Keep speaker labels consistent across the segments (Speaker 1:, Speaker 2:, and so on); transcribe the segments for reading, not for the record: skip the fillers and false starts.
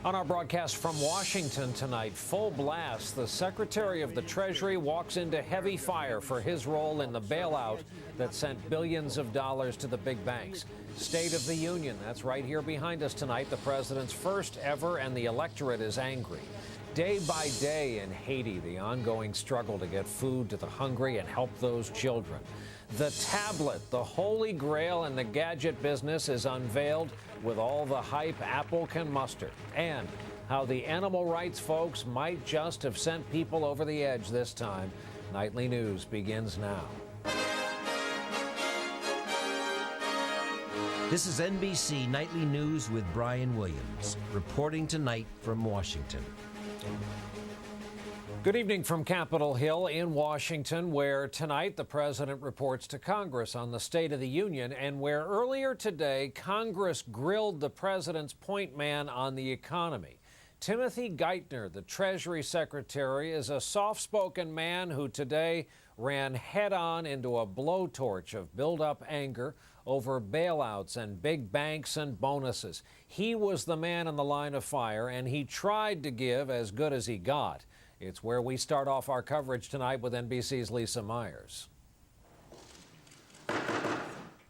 Speaker 1: On our broadcast from Washington tonight, full blast, the Secretary of the Treasury walks into heavy fire for his role in the bailout that sent billions of dollars to the big banks. State of the Union, that's right here behind us tonight, the president's first ever, and the electorate is angry. Day by day in Haiti, the ongoing struggle to get food to the hungry and help those children. The tablet, the holy grail in the gadget business, is unveiled with all the hype Apple can muster. And how the animal rights folks might just have sent people over the edge this time. Nightly News begins now.
Speaker 2: This is NBC Nightly News with Brian Williams, reporting tonight from Washington.
Speaker 1: Good evening from Capitol Hill in Washington, where tonight the president reports to Congress on the State of the Union, and where earlier today Congress grilled the president's point man on the economy. Timothy Geithner, the Treasury Secretary, is a soft-spoken man who today ran head-on into a blowtorch of built-up anger over bailouts and big banks and bonuses. He was the man in the line of fire, and he tried to give as good as he got. It's where we start off our coverage tonight with NBC's Lisa Myers.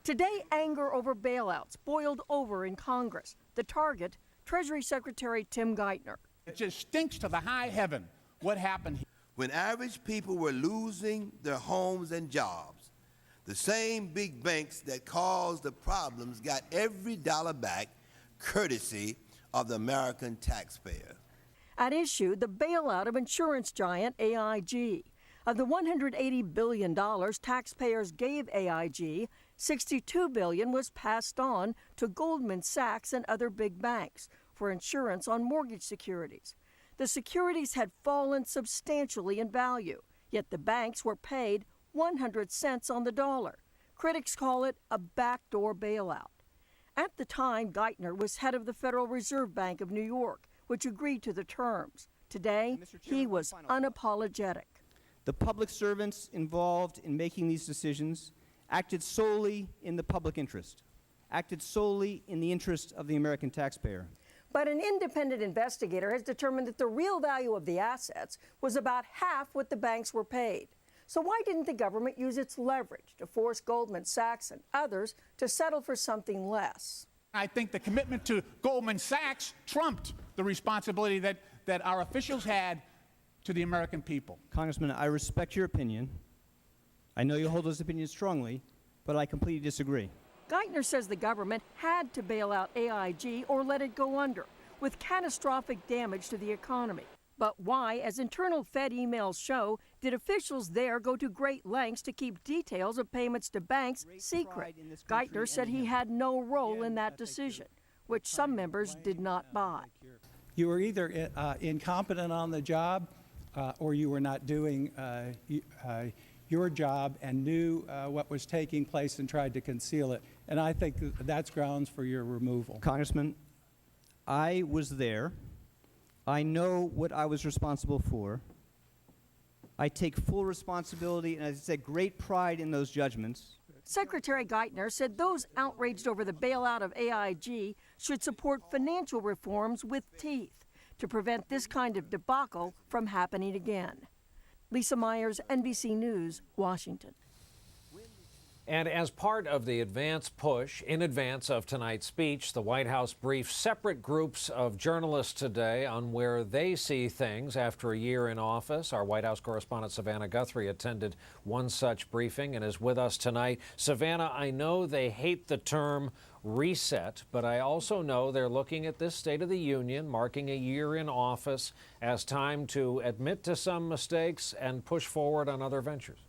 Speaker 3: Today, anger over bailouts boiled over in Congress. The target, Treasury Secretary Tim Geithner.
Speaker 4: It just stinks to the high heaven what happened here.
Speaker 5: When average people were losing their homes and jobs, the same big banks that caused the problems got every dollar back, courtesy of the American taxpayer.
Speaker 3: At issue, the bailout of insurance giant AIG. Of the $180 billion taxpayers gave AIG, $62 billion was passed on to Goldman Sachs and other big banks for insurance on mortgage securities. The securities had fallen substantially in value, yet the banks were paid 100 cents on the dollar. Critics call it a backdoor bailout. At the time, Geithner was head of the Federal Reserve Bank of New York, which agreed to the terms. Today, he was unapologetic.
Speaker 6: The public servants involved in making these decisions acted solely in the public interest, acted solely in the interest of the American taxpayer.
Speaker 3: But an independent investigator has determined that the real value of the assets was about half what the banks were paid. So why didn't the government use its leverage to force Goldman Sachs and others to settle for something less?
Speaker 4: I think the commitment to Goldman Sachs trumped the responsibility that our officials had to the American people.
Speaker 6: Congressman, I respect your opinion. I know you hold those opinions strongly, but I completely disagree.
Speaker 3: Geithner says the government had to bail out AIG or let it go under, with catastrophic damage to the economy. But why, as internal Fed emails show, did officials there go to great lengths to keep details of payments to banks secret? Geithner said he had no role in that decision, which some members did not buy.
Speaker 7: You were either incompetent on the job or you were not doing your job and knew what was taking place and tried to conceal it. And I think that's grounds for your removal.
Speaker 6: Congressman, I was there. I know what I was responsible for. I take full responsibility and, as I said, great pride in those judgments.
Speaker 3: Secretary Geithner said those outraged over the bailout of AIG should support financial reforms with teeth to prevent this kind of debacle from happening again. Lisa Myers, NBC News, Washington.
Speaker 1: And as part of the advance push, in advance of tonight's speech, the White House briefed separate groups of journalists today on where they see things after a year in office. Our White House correspondent Savannah Guthrie attended one such briefing and is with us tonight. Savannah, I know they hate the term reset, but I also know they're looking at this State of the Union, marking a year in office, as time to admit to some mistakes and push forward on other ventures.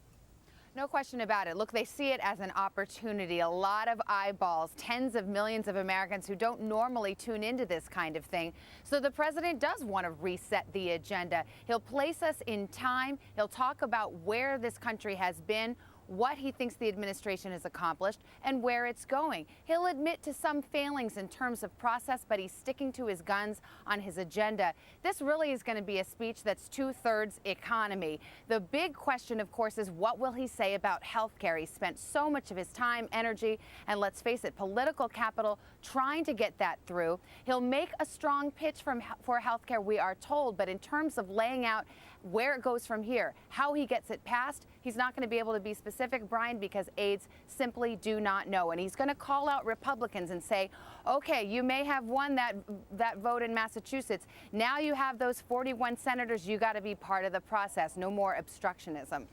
Speaker 8: No question about it. Look, they see it as an opportunity. A lot of eyeballs, tens of millions of Americans who don't normally tune into this kind of thing. So the president does want to reset the agenda. He'll place us in time. He'll talk about where this country has been, what he thinks the administration has accomplished, and where it's going. He'll admit to some failings in terms of process, but he's sticking to his guns on his agenda. This really is going to be a speech that's 2/3 economy. The big question, of course, is what will he say about health care? He spent so much of his time, energy, and let's face it, political capital trying to get that through. He'll make a strong pitch for health care, we are told, but in terms of laying out where it goes from here, how he gets it passed, he's not going to be able to be specific, Brian, because aides simply do not know. And he's going to call out Republicans and say, okay, you may have won that vote in Massachusetts. Now you have those 41 senators. You got to be part of the process. No more obstructionism.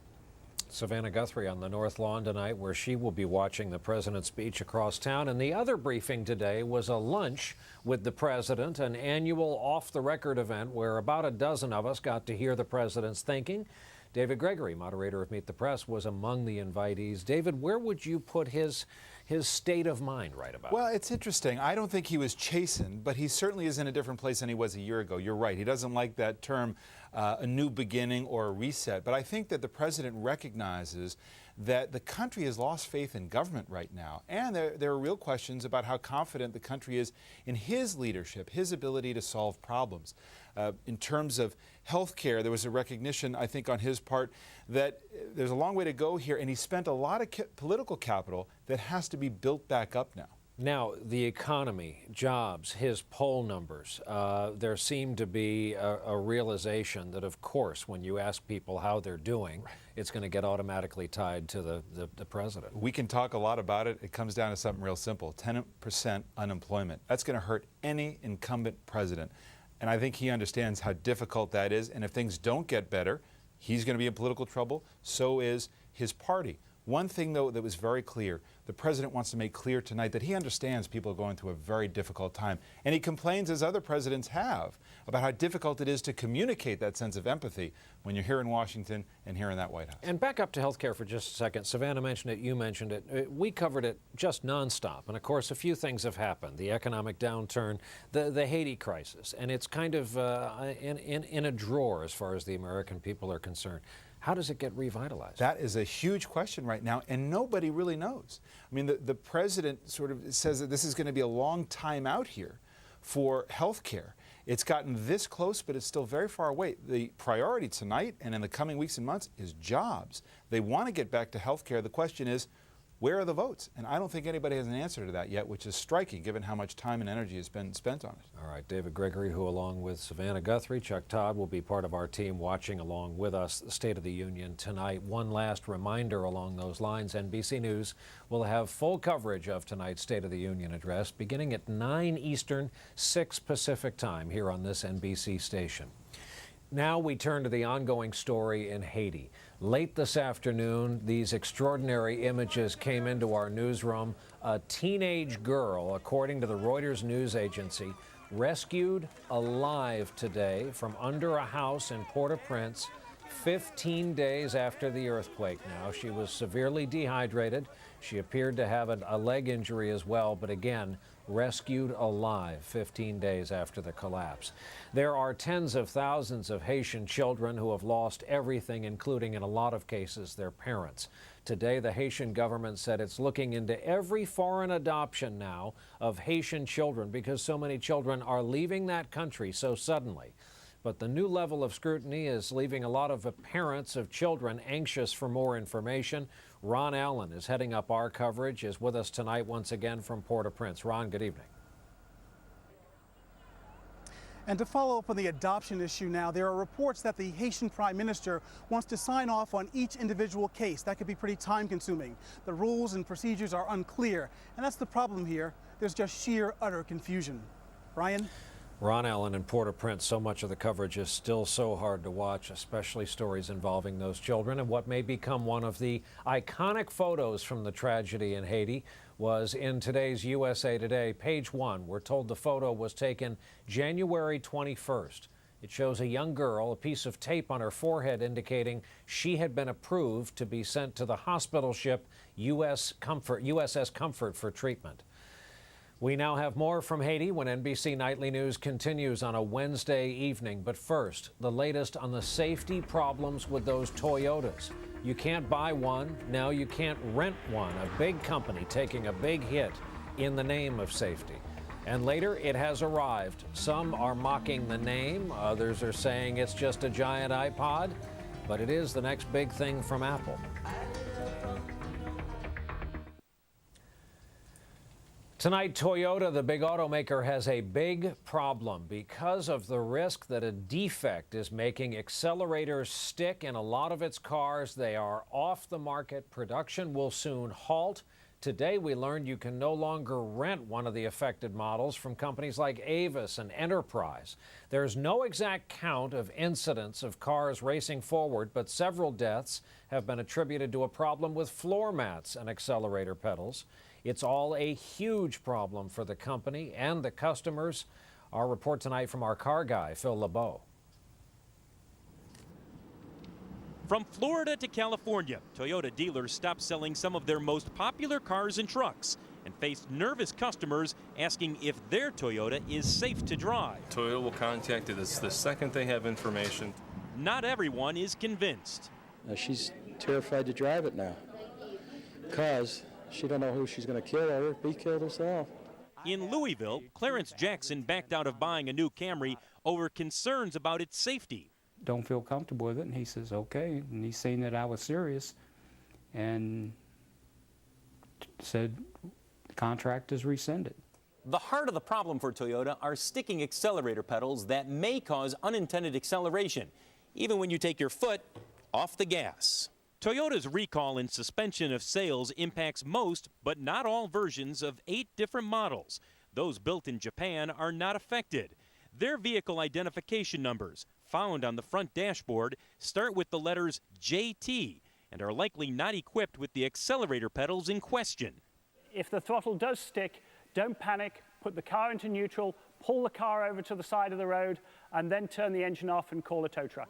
Speaker 1: Savannah Guthrie on the North Lawn tonight, where she will be watching the president's speech across town. And the other briefing today was a lunch with the president, an annual off-the-record event where about a dozen of us got to hear the president's thinking. David Gregory, moderator of Meet the Press, was among the invitees. David, where would you put his state of mind right about?
Speaker 9: Well, it's interesting. I don't think he was chastened, but he certainly is in a different place than he was a year ago. You're right. He doesn't like that term, a new beginning or a reset. But I think that the president recognizes that the country has lost faith in government right now. And there are real questions about how confident the country is in his leadership, his ability to solve problems. In terms of health care, there was a recognition, I think, on his part that there's a long way to go here, and he spent a lot of political capital that has to be built back up now.
Speaker 1: Now, the economy, jobs, his poll numbers, there seemed to be a realization that, of course, when you ask people how they're doing, it's going to get automatically tied to the president.
Speaker 9: We can talk a lot about it. It comes down to something real simple, 10% unemployment. That's going to hurt any incumbent president. And I think he understands how difficult that is. And if things don't get better, he's going to be in political trouble. So is his party. One thing, though, that was very clear, the president wants to make clear tonight that he understands people are going through a very difficult time. And he complains, as other presidents have, about how difficult it is to communicate that sense of empathy when you're here in Washington and here in that White House.
Speaker 1: And back up to health care for just a second. Savannah mentioned it, you mentioned it. We covered it just nonstop. And of course, a few things have happened. The economic downturn, the Haiti crisis, and it's kind of in a drawer as far as the American people are concerned. How does it get revitalized?
Speaker 9: That is a huge question right now, and nobody really knows. I mean, the president sort of says that this is going to be a long time out here for health care. It's gotten this close, but it's still very far away. The priority tonight and in the coming weeks and months is jobs. They want to get back to health care. The question is, where are the votes? And I don't think anybody has an answer to that yet, which is striking given how much time and energy has been spent on it.
Speaker 1: All right, David Gregory, who along with Savannah Guthrie, Chuck Todd will be part of our team watching along with us the State of the Union tonight. One last reminder along those lines, NBC News will have full coverage of tonight's State of the Union address beginning at 9 Eastern, 6 Pacific time here on this NBC station. Now we turn to the ongoing story in Haiti. Late this afternoon, these extraordinary images came into our newsroom. A teenage girl, according to the Reuters news agency, rescued alive today from under a house in Port-au-Prince 15 days after the earthquake. Now, she was severely dehydrated. She appeared to have a leg injury as well, but again, rescued alive 15 days after the collapse. There are tens of thousands of Haitian children who have lost everything, including, in a lot of cases, their parents. Today, the Haitian government said it's looking into every foreign adoption now of Haitian children because so many children are leaving that country so suddenly. But the new level of scrutiny is leaving a lot of parents of children anxious for more information. Ron Allen is heading up our coverage, is with us tonight once again from Port-au-Prince. Ron, good evening.
Speaker 10: And to follow up on the adoption issue now, there are reports that the Haitian Prime Minister wants to sign off on each individual case. That could be pretty time-consuming. The rules and procedures are unclear, and that's the problem here. There's just sheer, utter confusion. Brian?
Speaker 1: Ron Allen in Port-au-Prince. So much of the coverage is still so hard to watch, especially stories involving those children. And what may become one of the iconic photos from the tragedy in Haiti was in today's USA Today, page 1. We're told the photo was taken January 21st. It shows a young girl, a piece of tape on her forehead indicating she had been approved to be sent to the hospital ship USS Comfort for treatment. We now have more from Haiti when NBC Nightly News continues on a Wednesday evening. But first, the latest on the safety problems with those Toyotas. You can't buy one, now you can't rent one. A big company taking a big hit in the name of safety. And later, it has arrived. Some are mocking the name, others are saying it's just a giant iPod, but it is the next big thing from Apple. Tonight, Toyota, the big automaker, has a big problem because of the risk that a defect is making accelerators stick in a lot of its cars. They are off the market. Production will soon halt. Today, we learned you can no longer rent one of the affected models from companies like Avis and Enterprise. There's no exact count of incidents of cars racing forward, but several deaths have been attributed to a problem with floor mats and accelerator pedals. It's all a huge problem for the company and the customers. Our report tonight from our car guy, Phil LeBeau.
Speaker 11: From Florida to California, Toyota dealers stopped selling some of their most popular cars and trucks and faced nervous customers asking if their Toyota is safe to drive.
Speaker 12: Toyota will contact us the second they have information.
Speaker 11: Not everyone is convinced.
Speaker 13: She's terrified to drive it now because she don't know who she's going to kill or be killed herself.
Speaker 11: In Louisville, Clarence Jackson backed out of buying a new Camry over concerns about its safety.
Speaker 14: Don't feel comfortable with it, and he says, okay, and he's seen that I was serious and said the contract is rescinded.
Speaker 15: The heart of the problem for Toyota are sticking accelerator pedals that may cause unintended acceleration, even when you take your foot off the gas.
Speaker 11: Toyota's recall and suspension of sales impacts most, but not all versions of 8 different models. Those built in Japan are not affected. Their vehicle identification numbers, found on the front dashboard, start with the letters JT and are likely not equipped with the accelerator pedals in question.
Speaker 16: If the throttle does stick, don't panic, put the car into neutral, pull the car over to the side of the road, and then turn the engine off and call a tow truck.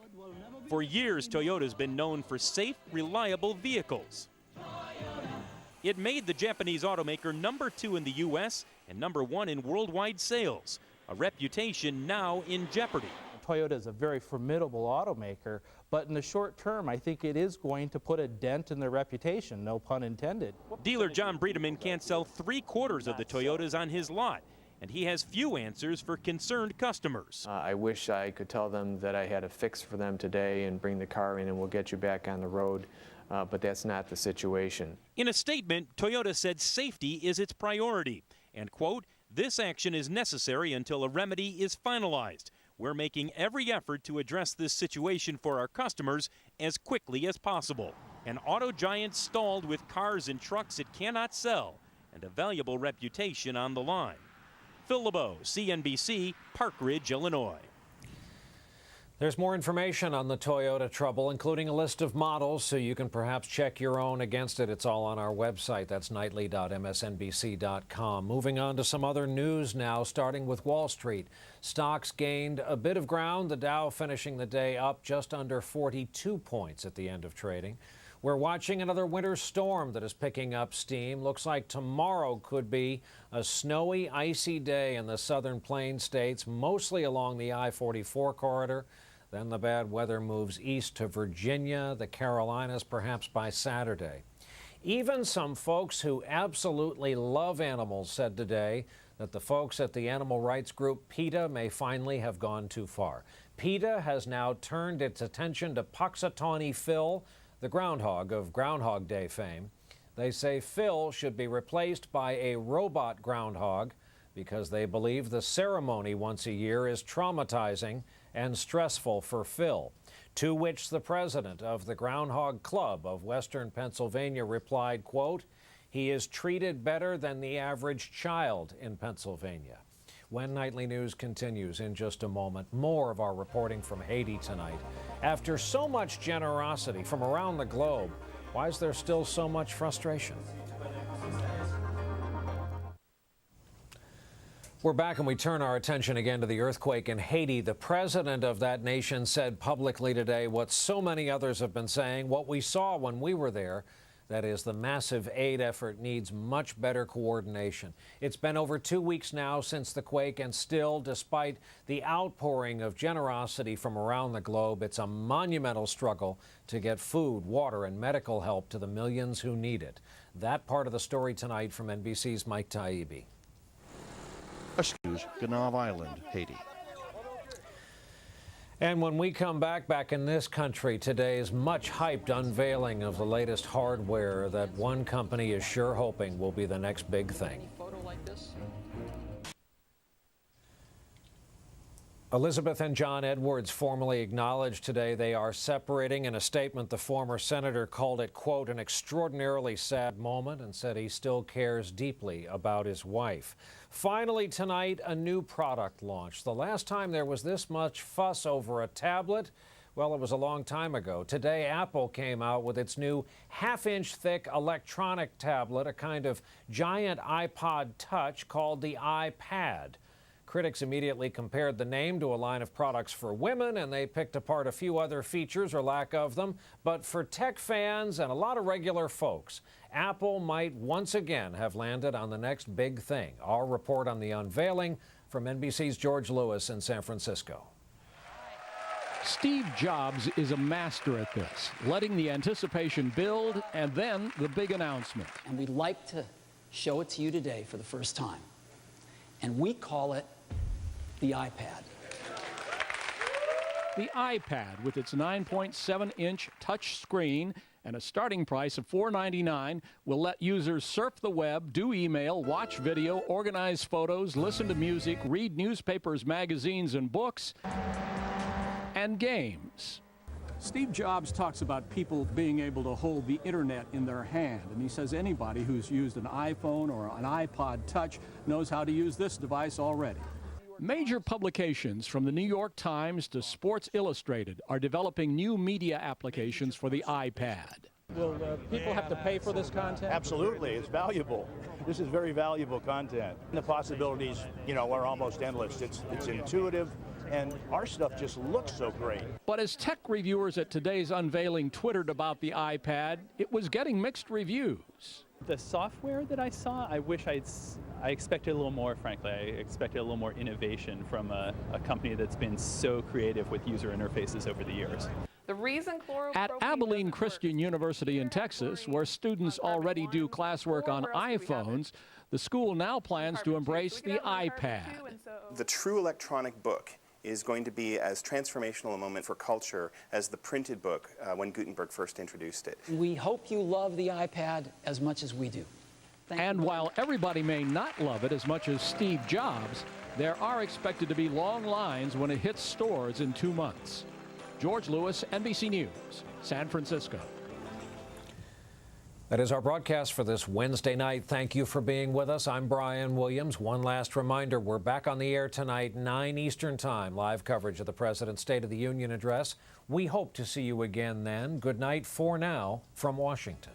Speaker 11: For years, Toyota's been known for safe, reliable vehicles. It made the Japanese automaker #2 in the U.S. and #1 in worldwide sales, a reputation now in jeopardy.
Speaker 17: Toyota is a very formidable automaker, but in the short term, I think it is going to put a dent in their reputation, no pun intended.
Speaker 11: Dealer John Breedeman can't sell 3/4 of the Toyotas on his lot, and he has few answers for concerned customers.
Speaker 18: I wish I could tell them that I had a fix for them today and bring the car in and we'll get you back on the road, but that's not the situation.
Speaker 11: In a statement, Toyota said safety is its priority, and, quote, this action is necessary until a remedy is finalized. We're making every effort to address this situation for our customers as quickly as possible. An auto giant stalled with cars and trucks it cannot sell and a valuable reputation on the line. Phil LeBeau, CNBC, Park Ridge, Illinois.
Speaker 1: There's more information on the Toyota trouble, including a list of models, so you can perhaps check your own against it. It's all on our website. That's nightly.msnbc.com. Moving on to some other news now, starting with Wall Street. Stocks gained a bit of ground, the Dow finishing the day up just under 42 points at the end of trading. We're watching another winter storm that is picking up steam. Looks like tomorrow could be a snowy, icy day in the southern plain states, mostly along the I-44 corridor. Then the bad weather moves east to Virginia, the Carolinas, perhaps by Saturday. Even some folks who absolutely love animals said today that the folks at the animal rights group PETA may finally have gone too far. PETA has now turned its attention to Puxatawney Phil, the groundhog of Groundhog Day fame. They say Phil should be replaced by a robot groundhog because they believe the ceremony once a year is traumatizing and stressful for Phil, to which the president of the Groundhog Club of Western Pennsylvania replied, quote, he is treated better than the average child in Pennsylvania. When Nightly News continues in just a moment, more of our reporting from Haiti tonight. After so much generosity from around the globe, why is there still so much frustration? We're back and we turn our attention again to the earthquake in Haiti. The president of that nation said publicly today what so many others have been saying, what we saw when we were there. That is, the massive aid effort needs much better coordination. It's been over 2 weeks now since the quake, and still, despite the outpouring of generosity from around the globe, it's a monumental struggle to get food, water, and medical help to the millions who need it. That part of the story tonight from NBC's Mike Taibbi.
Speaker 19: Geithner Island, Haiti.
Speaker 1: And when we come back in this country, today's much hyped unveiling of the latest hardware that one company is sure hoping will be the next big thing. Elizabeth and John Edwards formally acknowledged today they are separating. In a statement, the former senator called it, quote, an extraordinarily sad moment, and said he still cares deeply about his wife. Finally tonight, a new product launched. The last time there was this much fuss over a tablet, well, it was a long time ago. Today, Apple came out with its new half-inch thick electronic tablet, a kind of giant iPod Touch called the iPad. Critics immediately compared the name to a line of products for women, and they picked apart a few other features or lack of them. But for tech fans and a lot of regular folks, Apple might once again have landed on the next big thing. Our report on the unveiling from NBC's George Lewis in San Francisco.
Speaker 20: Steve Jobs is a master at this, letting the anticipation build and then the big announcement.
Speaker 21: And we'd like to show it to you today for the first time. And we call it the iPad.
Speaker 20: The iPad, with its 9.7-inch touch screen and a starting price of $4.99, will let users surf the web, do email, watch video, organize photos, listen to music, read newspapers, magazines, and books, and games.
Speaker 22: Steve Jobs talks about people being able to hold the internet in their hand, and he says anybody who's used an iPhone or an iPod Touch knows how to use this device already.
Speaker 20: Major publications from the New York Times to Sports Illustrated are developing new media applications for the iPad.
Speaker 22: Will people have to pay for this content?
Speaker 23: Absolutely, it's valuable. This is very valuable content. The possibilities, are almost endless. It's intuitive, and our stuff just looks so great.
Speaker 20: But as tech reviewers at today's unveiling twittered about the iPad, it was getting mixed reviews.
Speaker 24: The software that I saw, I expected a little more, frankly. I expected a little more innovation from a company that's been so creative with user interfaces over the years.
Speaker 25: The reason
Speaker 20: At Abilene Christian University in Texas, where students already do classwork on iPhones, the school now plans to embrace the iPad.
Speaker 26: The true electronic book is going to be as transformational a moment for culture as the printed book when Gutenberg first introduced it.
Speaker 21: We hope you love the iPad as much as we do.
Speaker 20: And while everybody may not love it as much as Steve Jobs, there are expected to be long lines when it hits stores in 2 months. George Lewis, NBC News, San Francisco.
Speaker 1: That is our broadcast for this Wednesday night. Thank you for being with us. I'm Brian Williams. One last reminder, we're back on the air tonight, 9 Eastern Time, live coverage of the President's State of the Union address. We hope to see you again then. Good night for now from Washington.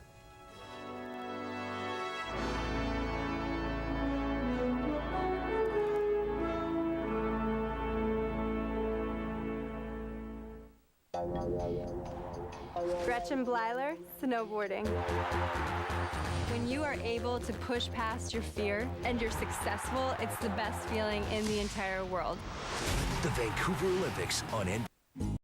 Speaker 27: Gretchen Bleiler, snowboarding. When you are able to push past your fear and you're successful, it's the best feeling in the entire world.
Speaker 28: The Vancouver Olympics on NBC.